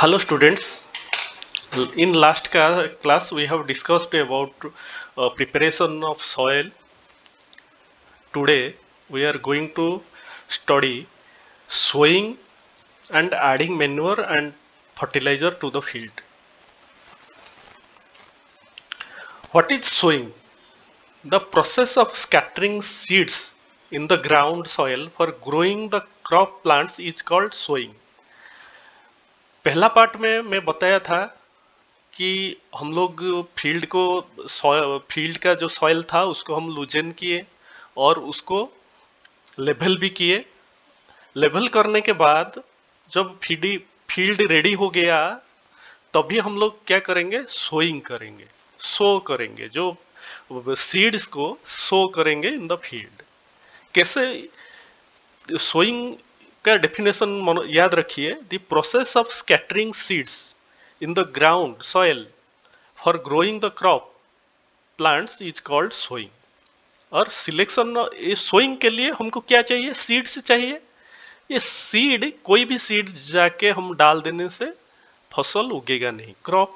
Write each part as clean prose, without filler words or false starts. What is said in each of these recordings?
Hello students, in last class we have discussed about preparation of soil. Today we are going to study sowing and adding manure and fertilizer to the field. What is sowing? The process of scattering seeds in the ground soil for growing the crop plants is called sowing. पहला part में मैं बताया था कि हम लोग field का जो सॉइल था उसको हम लूजन किए और उसको लेवल भी किए। लेवल करने के बाद जब फील्ड रेडी हो गया तभी हम लोग क्या करेंगे, सोइंग करेंगे, सो करेंगे, जो सीड्स को सो करेंगे इन द फील्ड। कैसे सोइंग का डेफिनेशन याद रखिए, the process of scattering seeds in the ground soil for growing the crop plants is called sowing. और सिलेक्शन, ये सोइंग के लिए हमको क्या चाहिए, सीड्स चाहिए। ये सीड, कोई भी सीड जाके हम डाल देने से फसल उगेगा नहीं, क्रॉप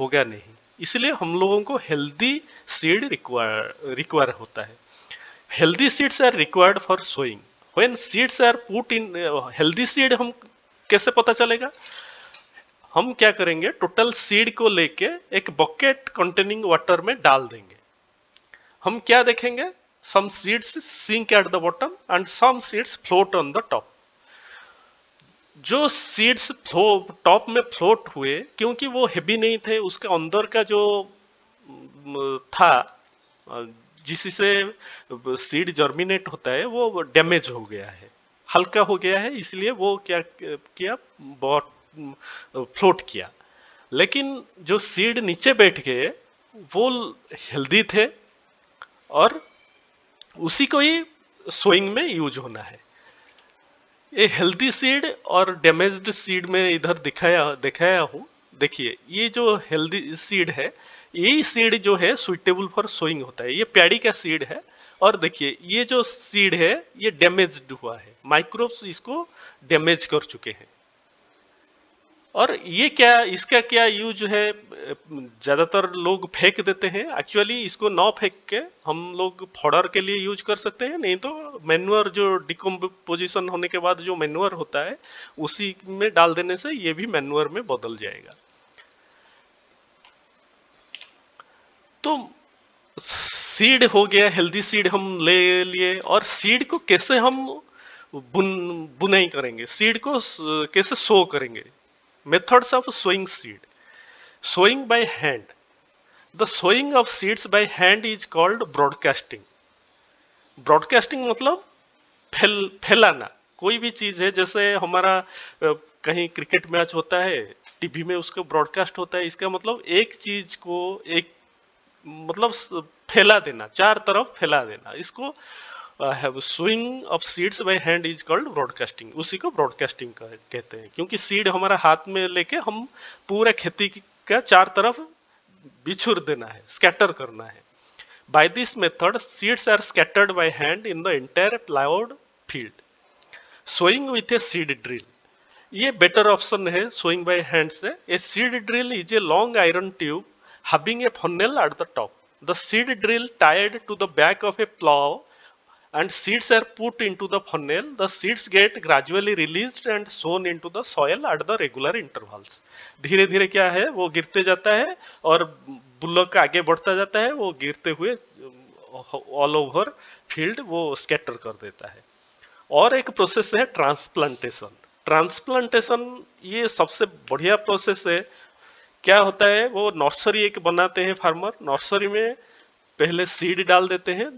होगा नहीं। इसलिए हम लोगों को हेल्दी सीड रिक्वायर होता है। Healthy seeds are required for sowing. When seeds are put in healthy seed, हम कैसे पता चलेगा? हम क्या करेंगे, टोटल सीड को लेके एक बकेट कंटेनिंग वाटर में डाल देंगे। हम क्या देखेंगे, some seeds sink at the bottom and some seeds float on the top. जो सीड्स टॉप में फ्लोट हुए, क्योंकि वो हेवी नहीं थे, उसका अंदर का जो था, जिससे सीड जर्मिनेट होता है, वो डैमेज हो गया है, हल्का हो गया है, इसलिए वो क्या किया, बहुत फ्लोट किया। लेकिन जो सीड नीचे बैठ गए वो हेल्दी थे और उसी को ही सोइंग में यूज होना है। ये हेल्दी सीड और डैमेज्ड सीड में इधर दिखाया हूं। देखिए, ये जो हेल्दी सीड है, यही सीड जो है सुइटेबल फॉर सोइंग होता है। ये प्याडी का सीड है। और देखिए, ये जो सीड है ये डैमेज्ड हुआ है, माइक्रोब्स इसको डैमेज कर चुके हैं। और ये क्या, इसका क्या यूज है? ज्यादातर लोग फेंक देते हैं। एक्चुअली इसको ना फेंक के हम लोग फॉडर के लिए यूज कर सकते हैं, नहीं तो मैन्योर, जो डिकम्पोजिशन होने के बाद जो मैन्योर होता है उसी में डाल देने से ये भी मैन्योर में बदल जाएगा। तो सीड हो गया, हेल्दी सीड हम ले लिए। और सीड को कैसे हम बुनाई करेंगे, सीड को कैसे सो करेंगे? Methods of sowing seed. Sowing by hand. The sowing of seeds by hand is called broadcasting. Broadcasting मतलब फैलाना। कोई भी चीज है, जैसे हमारा कहीं क्रिकेट मैच होता है, टीवी में उसको ब्रॉडकास्ट होता है। इसका मतलब एक चीज को, एक मतलब फैला देना, चार तरफ फैला देना। इसको swing of seeds bye hand is called broadcasting. उसी को ब्रॉडकास्टिंग कहते हैं, क्योंकि सीड हमारा हाथ में लेके हम पूरा खेती का चार तरफ बिछुर देना है, स्कैटर करना है। By this method seeds are scattered by hand in the entire ploughed field. Sowing with a seed drill, ये बेटर ऑप्शन है सोइंग बाय हैंड से। A seed drill is a long iron tube having a funnel at the top. The seed drill tied to the back of a plow and seeds are put into the funnel. The seeds get gradually released and sown into the soil at the regular intervals. धीरे धीरे क्या है, वो गिरते जाता है और bullock आगे बढ़ता जाता है, वो गिरते हुए ऑल ओवर फील्ड वो स्कैटर कर देता है। और एक प्रोसेस है ट्रांसप्लांटेशन। ट्रांसप्लांटेशन ये सबसे बढ़िया प्रोसेस है। क्या होता है, वो नर्सरी एक बनाते हैं फार्मर। नर्सरी में पहले सीड डाल देते हैं,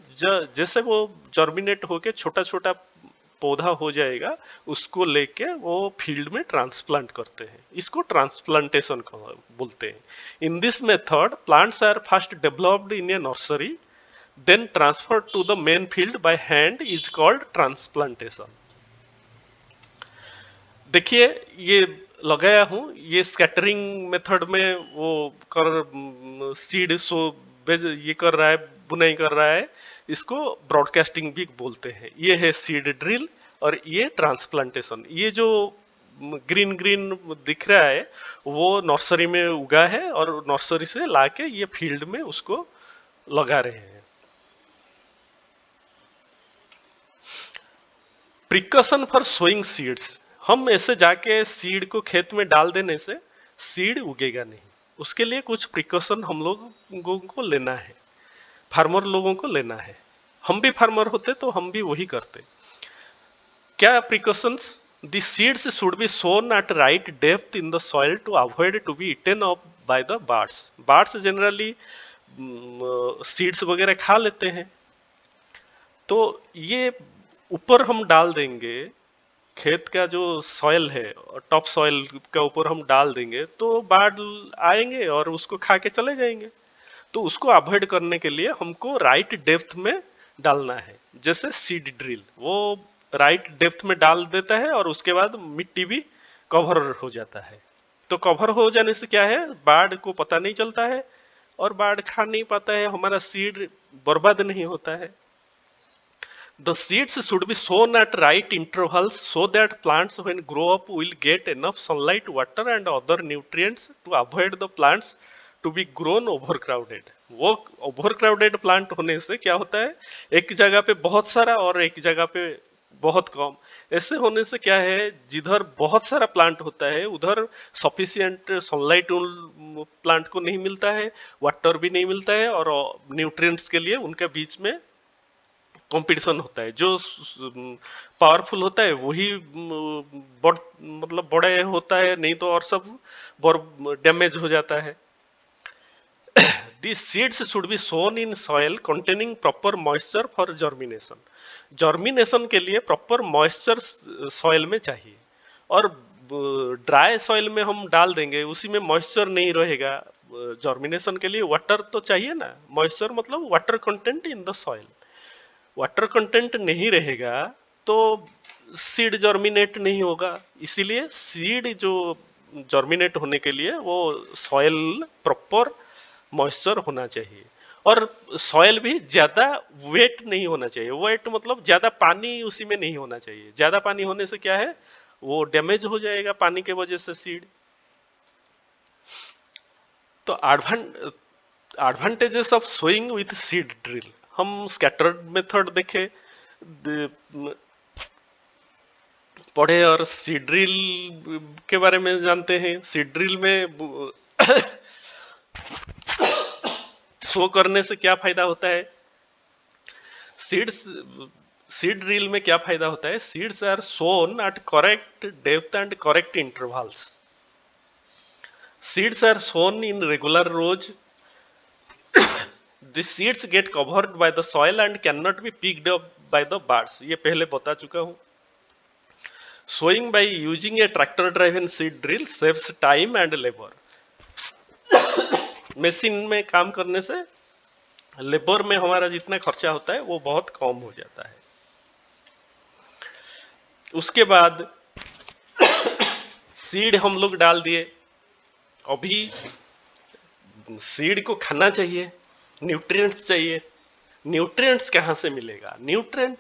जैसे वो जर्मिनेट होके छोटा छोटा पौधा हो जाएगा, उसको लेके वो फील्ड में ट्रांसप्लांट करते हैं। इसको ट्रांसप्लांटेशन बोलते हैं। In this method plants are first developed in a nursery, then transfer to the main field by hand is called transplantation. देखिए, ये लगाया हूं, ये स्कैटरिंग मेथड में वो सीड सो ये कर रहा है, बुनाई कर रहा है। इसको ब्रॉडकास्टिंग भी बोलते हैं। ये है सीड ड्रिल और ये ट्रांसप्लांटेशन। ये जो ग्रीन ग्रीन दिख रहा है वो नर्सरी में उगा है और नर्सरी से लाके ये फील्ड में उसको लगा रहे हैं। प्रिकॉशन फॉर सोइंग सीड्स, हम ऐसे जाके सीड को खेत में डाल देने से सीड उगेगा नहीं, उसके लिए कुछ प्रिकॉशन हम लोगों को लेना है, फार्मर लोगों को लेना है। हम भी फार्मर होते तो हम भी वही करते। क्या precautions? The seeds should be sown at right depth in the soil to avoid to be eaten up by the birds. Birds generally seeds वगैरह खा लेते हैं, तो ये ऊपर हम डाल देंगे, खेत का जो सॉइल है टॉप सॉइल का ऊपर हम डाल देंगे तो बाढ़ आएंगे और उसको खा के चले जाएंगे। तो उसको अवॉइड करने के लिए हमको राइट डेप्थ में डालना है। जैसे सीड ड्रिल वो राइट डेप्थ में डाल देता है और उसके बाद मिट्टी भी कवर हो जाता है। तो कवर हो जाने से क्या है, बाढ़ को पता नहीं चलता है और बाढ़ खा नहीं पाता है, हमारा सीड बर्बाद नहीं होता है। The seeds should be sown at right intervals so that plants when grow up will get enough sunlight, water and other nutrients to avoid the plants to be grown overcrowded. वो overcrowded plant होने से क्या होता है, एक जगह पे बहुत सारा और एक जगह पे बहुत कम। ऐसे होने से क्या है, जिधर बहुत सारा प्लांट होता है उधर सफिशिएंट सनलाइट प्लांट को नहीं मिलता है, वाटर भी नहीं मिलता है और न्यूट्रिएंट्स के लिए उनके बीच में कंपटीशन होता है। जो पावरफुल होता है वही मतलब बड़े होता है, नहीं तो और सब डैमेज हो जाता है। These seeds should be sown in soil containing proper moisture for germination. Germination के लिए प्रॉपर मॉइस्चर सॉइल में चाहिए, और ड्राई सॉइल में हम डाल देंगे उसी में मॉइस्चर नहीं रहेगा। जर्मिनेशन के लिए वाटर तो चाहिए ना, मॉइस्चर मतलब water content in the soil. Water content नहीं रहेगा तो सीड जर्मिनेट नहीं होगा। इसीलिए सीड जो जर्मिनेट होने के लिए वो सॉइल प्रॉपर मॉइस्चर होना चाहिए, और सॉइल भी ज्यादा वेट नहीं होना चाहिए। वेट मतलब ज्यादा पानी उसी में नहीं होना चाहिए, ज्यादा पानी होने से क्या है वो डैमेज हो जाएगा पानी के वजह से सीड। तो advantages of sowing with seed drill, हम स्कैटर्ड मेथड देखे पढ़े और सीड ड्रिल के बारे में जानते हैं। सीड ड्रिल में सो करने से क्या फायदा होता है, सीड्स सीड ड्रिल में क्या फायदा होता है, seeds are sown at correct depth and correct intervals. Seeds are sown in regular rows. The seeds get covered by the soil and cannot be picked up by the birds. ये पहले बता चुका हूं। Sowing by using a tractor driven seed drill saves time and labor. Machine में काम करने से labour में हमारा जितना खर्चा होता है वो बहुत कम हो जाता है। उसके बाद सीड हम लोग डाल दिए, अभी सीड को खाना चाहिए, न्यूट्रिएंट्स चाहिए। न्यूट्रिएंट्स कहां से मिलेगा, न्यूट्रिएंट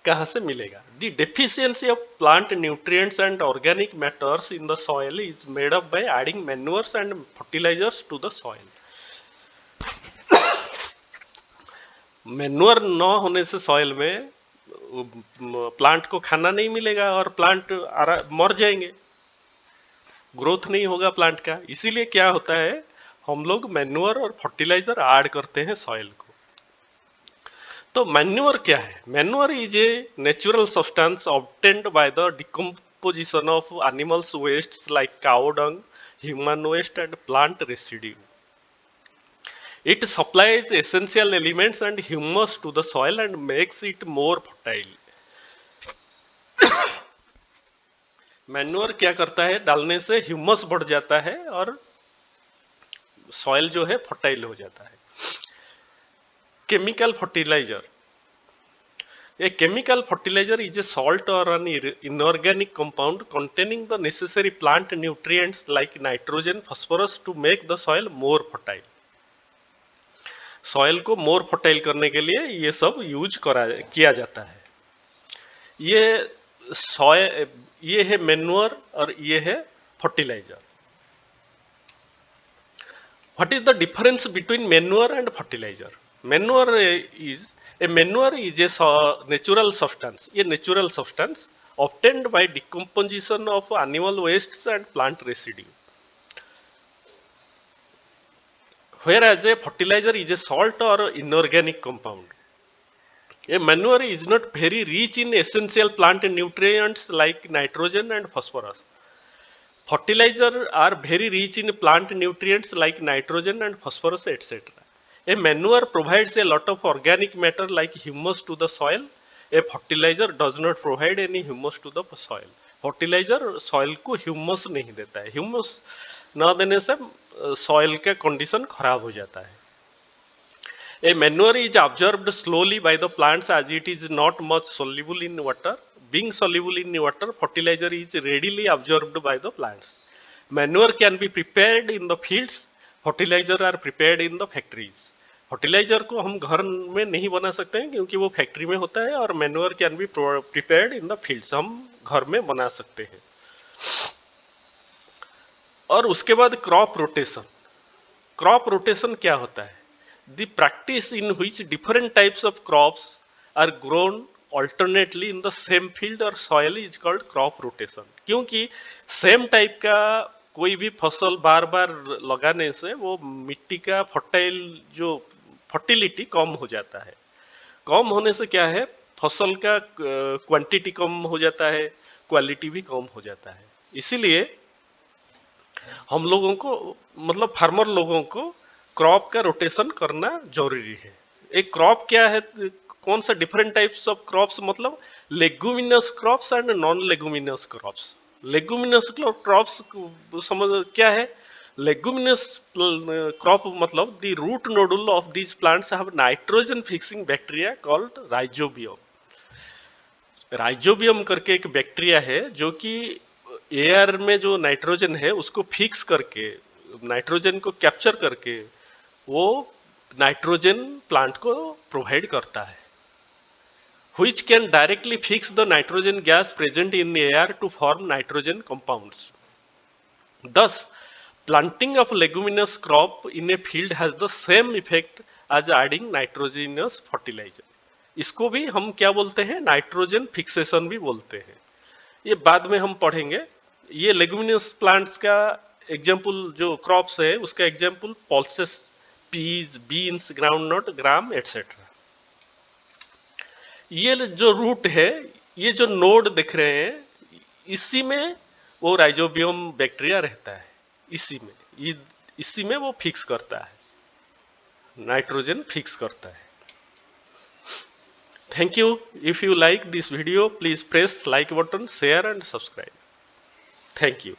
कहां से मिलेगा? The deficiency of plant nutrients and organic matters in the soil is made up by adding manures and fertilizers to the soil. Manure न होने से सॉइल में प्लांट को खाना नहीं मिलेगा और प्लांट मर जाएंगे, ग्रोथ नहीं होगा प्लांट का। इसीलिए क्या होता है, हम लोग मैन्योर और फर्टिलाइजर ऐड करते हैं सॉइल को। तो मैन्योर क्या है? Manure is a natural substance obtained by the decomposition of animals waste like cow dung, human waste and plant residue. It supplies essential elements and humus to the soil and makes it more fertile. Manure क्या करता है, डालने से humus बढ़ जाता है और soil जो है फर्टाइल हो जाता है। Chemical fertilizer, a chemical fertilizer is a salt or an inorganic compound containing the necessary plant nutrients like nitrogen, phosphorus to make the soil more fertile. Soil को मोर फर्टाइल करने के लिए ये सब यूज किया जाता है। ये सॉय ये है मैन्योर और ये है fertiliser. What is the difference between manure and fertilizer? Manure is a natural substance. A natural substance obtained by decomposition of animal wastes and plant residue. Whereas a fertilizer is a salt or inorganic compound. A manure is not very rich in essential plant nutrients like nitrogen and phosphorus. Fertilizer are very rich in plant nutrients like nitrogen and phosphorus, etc. A manure provides a lot of organic matter like humus to the soil. A fertilizer does not provide any humus to the soil. Fertilizer soil को humus नहीं देता है. Humus न देने से soil का condition खराब हो जाता है. A manure is absorbed slowly by the plants as it is not much soluble in water. Being soluble in water, fertilizer is readily absorbed by the plants. Manure can be prepared in the fields. Fertilizer are prepared in the factories. Fertilizer को हम घर में नहीं बना सकते हैं क्योंकि वो फैक्ट्री में होता है, और manure can be prepared in the fields, हम घर में बना सकते हैं. और उसके बाद क्रॉप रोटेशन. क्रॉप रोटेशन क्या होता है? The practice in which different types of crops are grown alternately in the same field or soil is called crop rotation. क्योंकि सेम टाइप का कोई भी फसल बार बार लगाने से वो मिट्टी का जो फर्टिलिटी कम हो जाता है. कम होने से क्या है, फसल का क्वांटिटी कम हो जाता है, क्वालिटी भी कम हो जाता है. इसीलिए हम लोगों को, मतलब फार्मर लोगों को क्रॉप का रोटेशन करना जरूरी है. एक क्रॉप क्या है, कौन सा डिफरेंट टाइप्स ऑफ क्रॉप्स, मतलब leguminous crops and non leguminous crops. Leguminous crops समझ क्या है? लेगुमिनस क्रॉप मतलब the root nodule of these plants have nitrogen fixing bacteria called rhizobium. Rhizobium करके एक बैक्टीरिया है जो कि एयर में जो नाइट्रोजन है उसको फिक्स करके, नाइट्रोजन को कैप्चर करके वो नाइट्रोजन प्लांट को प्रोवाइड करता है. which can directly fix the nitrogen gas present in the air to form nitrogen compounds. Thus, planting of leguminous crop in a field has the same effect as adding nitrogenous fertilizer. इसको भी हम क्या बोलते हैं? Nitrogen fixation भी बोलते हैं. ये बाद में हम पढ़ेंगे. ये लेगुमिनस प्लांट्स का एग्जाम्पल जो क्रॉप्स है उसका example pulses, peas, beans, groundnut, gram etcetera. ये जो रूट है, ये जो नोड दिख रहे हैं, इसी में वो राइजोबियम बैक्टीरिया रहता है. इसी में वो फिक्स करता है, नाइट्रोजन फिक्स करता है. Thank you. If you like this video, please press like button, share and subscribe. Thank you.